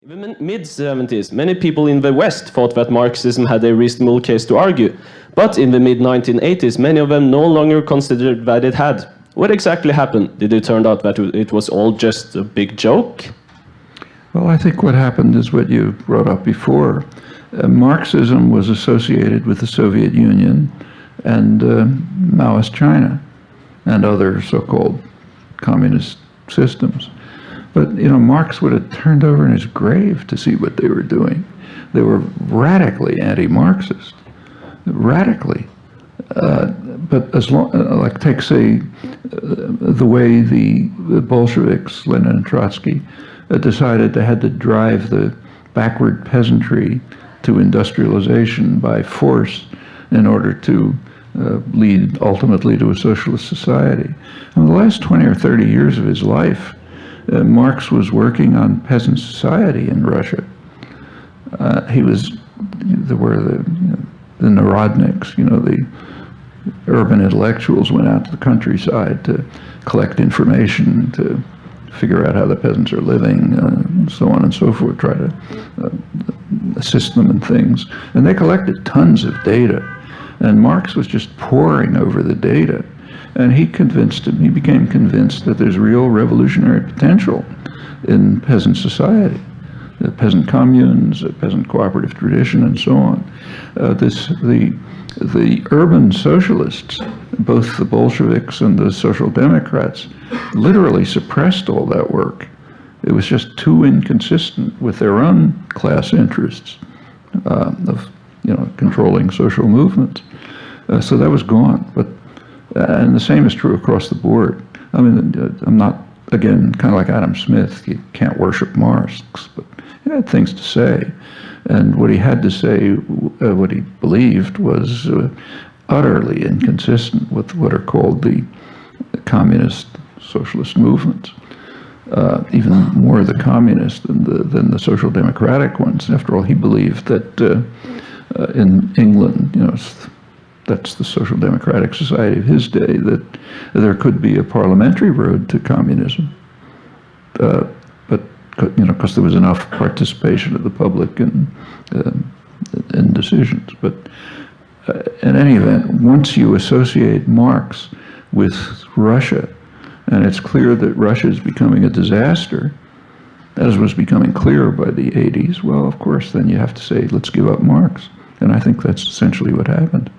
In the mid-70s, many people in the West thought that Marxism had a reasonable case to argue, but in the mid-1980s, many of them no longer considered that it had. What exactly happened? Did it turn out that it was all just a big joke? Well, I think what happened is what you brought up before. Marxism was associated with the Soviet Union and Maoist China and other so-called communist systems. But, you know, Marx would have turned over in his grave to see what they were doing. They were radically anti-Marxist, radically. But as long, like take, say, the way the Bolsheviks, Lenin and Trotsky, decided they had to drive the backward peasantry to industrialization by force in order to lead ultimately to a socialist society. In the last 20 or 30 years of his life, Marx was working on peasant society in Russia. There were the Narodniks, you know, the urban intellectuals went out to the countryside to collect information, to figure out how the peasants are living, and so on and so forth, try to assist them in things. And they collected tons of data. And Marx was just poring over the data. And he became convinced that there's real revolutionary potential in peasant society, the peasant communes, the peasant cooperative tradition, and so on. The urban socialists, both the Bolsheviks and the Social Democrats, literally suppressed all that work. It was just too inconsistent with their own class interests of, you know, controlling social movements. So that was gone. And the same is true across the board. I mean, I'm not, again, kind of like Adam Smith, you can't worship Marx, but he had things to say. And what he had to say, what he believed, was utterly inconsistent with what are called the communist socialist movements. Even more the communist than the social democratic ones. After all, he believed that in England, you know, that's the social democratic society of his day, that there could be a parliamentary road to communism. But, you know, because there was enough participation of the public in decisions. But in any event, once you associate Marx with Russia, and it's clear that Russia is becoming a disaster, as was becoming clear by the 80s, well, of course, then you have to say, let's give up Marx. And I think that's essentially what happened.